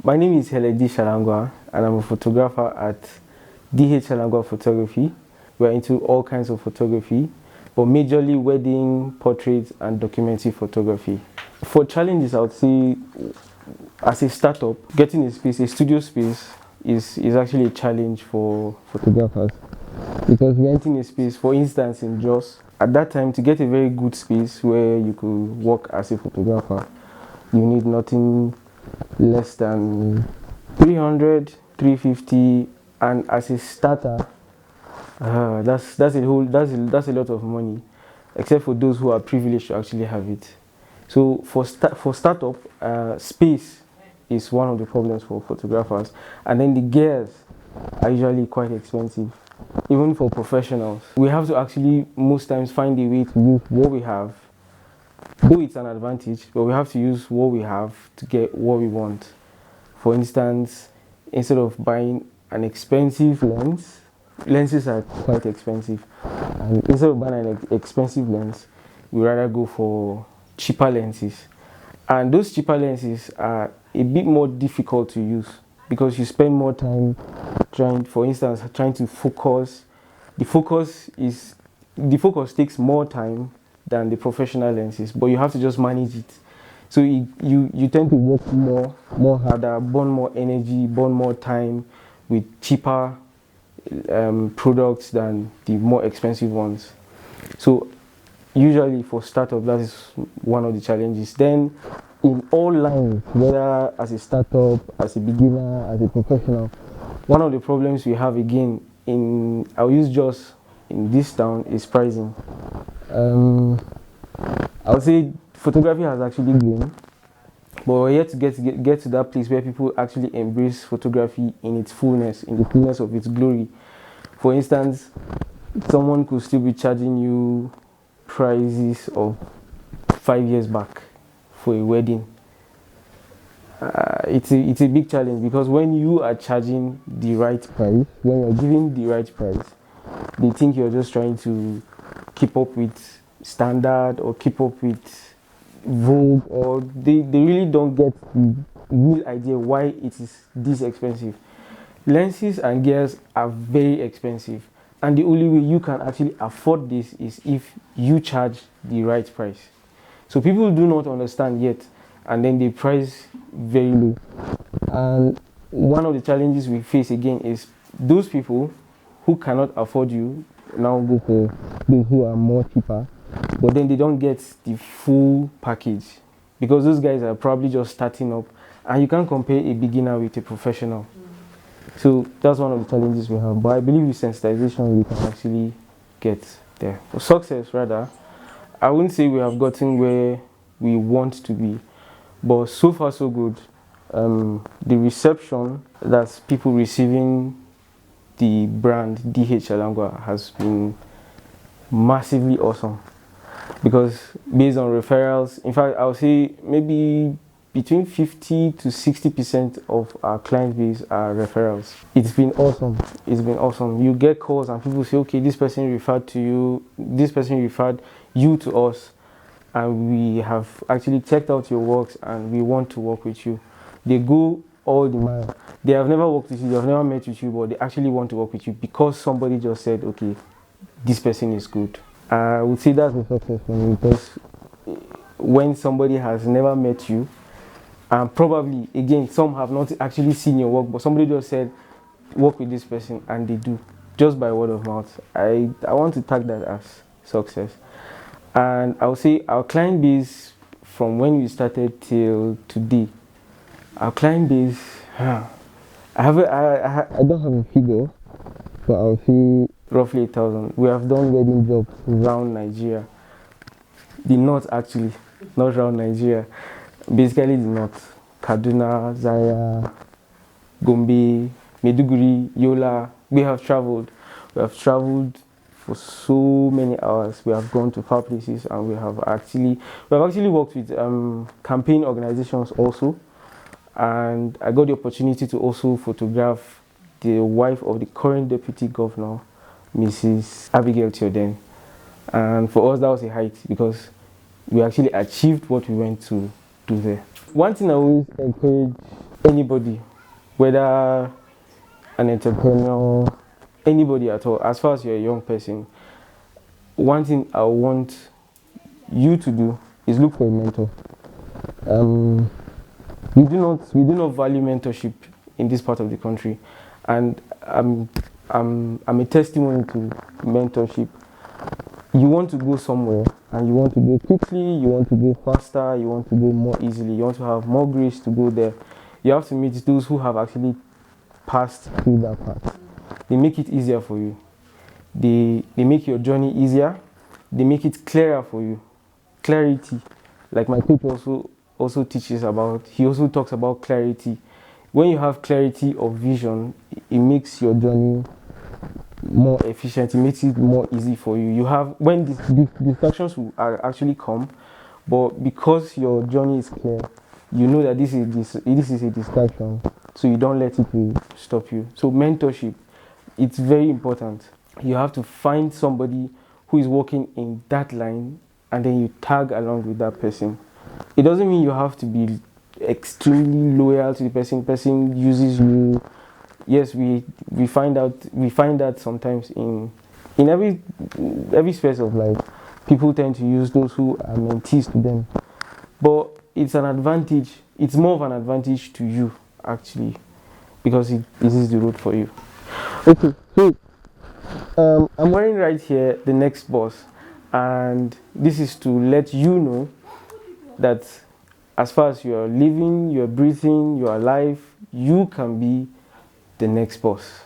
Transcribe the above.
My name is Shallangwa, and I'm a photographer at Shallangwa Photography. We're into all kinds of photography, but majorly wedding, portraits, and documentary photography. For challenges, I would say, as a startup, getting a space, a studio space, is actually a challenge for photographers. Because renting a space, for instance, in Jos, at that time, to get a very good space where you could work as a photographer, you need nothing less than 300, 350, and as a starter, that's a lot of money, except for those who are privileged to actually have it. So for startup, space is one of the problems for photographers, and then the gears are usually quite expensive, even for professionals. We have to actually most times find a way to use what we have. Though it's an advantage, but we have to use what we have to get what we want. For instance, instead of buying an expensive lens, lenses are quite expensive, and instead of buying an expensive lens, we rather go for cheaper lenses. And those cheaper lenses are a bit more difficult to use because you spend more time trying to focus. The focus takes more time than the professional lenses, but you have to just manage it. So you tend to work more harder, burn more energy, burn more time with cheaper products than the more expensive ones. So usually for startup, that is one of the challenges. Then in all lines, whether as a startup, as a beginner, as a professional, one of the problems we have again I'll use just in this town is pricing. I would say photography has actually grown, but we're yet to get to that place where people actually embrace photography in its fullness, in the fullness of its glory. For instance, someone could still be charging you prices of 5 years back for a wedding. It's a big challenge because when you are charging the right price, when you're giving the right price, they think you're just trying to keep up with standard or keep up with Vogue, or they really don't get the real idea why it is this expensive. Lenses and gears are very expensive, and the only way you can actually afford this is if you charge the right price. So people do not understand yet, and then they price very low. And one of the challenges we face again is those people who cannot afford you now go for those who are more cheaper, but then they don't get the full package because those guys are probably just starting up, and you can't compare a beginner with a professional. So that's one of the challenges we have, but I believe with sensitization we can actually get there. For success rather, I wouldn't say we have gotten where we want to be, but so far so good. The reception that people receiving the brand Shallangwa has been massively awesome, because based on referrals, in fact I would say maybe between 50 to 60% of our client base are referrals. It's been awesome. You get calls and people say, okay, this person referred you to us, and we have actually checked out your works and we want to work with you. They go all the mile. They have never worked with you, they have never met with you, but they actually want to work with you because somebody just said, okay, this person is good. I would say that's a success for me, because when somebody has never met you, and probably, again, some have not actually seen your work, but somebody just said, work with this person, and they do, just by word of mouth. I want to tag that as success. And I would say our client base, from when we started till today, our client base, I don't have a figure, but I'll say roughly 1,000. We have done wedding jobs around Nigeria. The north actually, not around Nigeria. Basically the north. Kaduna, Zaria, Gombe, Maiduguri, Yola. We have traveled for so many hours. We have gone to far places, and we have actually worked with campaign organizations also. And I got the opportunity to also photograph the wife of the current deputy governor, Mrs. Abigail Theoden. And for us, that was a height because we actually achieved what we went to do there. One thing I always encourage anybody, whether an entrepreneur, anybody at all, as far as you're a young person, one thing I want you to do is look for a mentor. We do not value mentorship in this part of the country, and I'm a testimony to mentorship. You want to go somewhere and you want to go quickly, you want to go faster, you want to go more easily, you want to have more grace to go there. You have to meet those who have actually passed through that path. They make it easier for you. They make your journey easier. They make it clearer for you. Clarity, like my coach also teaches about. He also talks about clarity. When you have clarity of vision, it makes your journey more efficient. It makes it more easy for you. You have, when distractions will actually come, but because your journey is clear, you know that this is a distraction, so you don't let it stop you. So mentorship, it's very important. You have to find somebody who is working in that line, and then you tag along with that person. It doesn't mean you have to be extremely loyal to the person. Person uses you. Yes, we find that sometimes in every space of life, people tend to use those who are mentees to them. But it's an advantage. It's more of an advantage to you actually, because it is the road for you. Okay, so I'm wearing right here the next boss, and this is to let you know that as far as you're living, you're breathing, you're alive, you can be the next boss.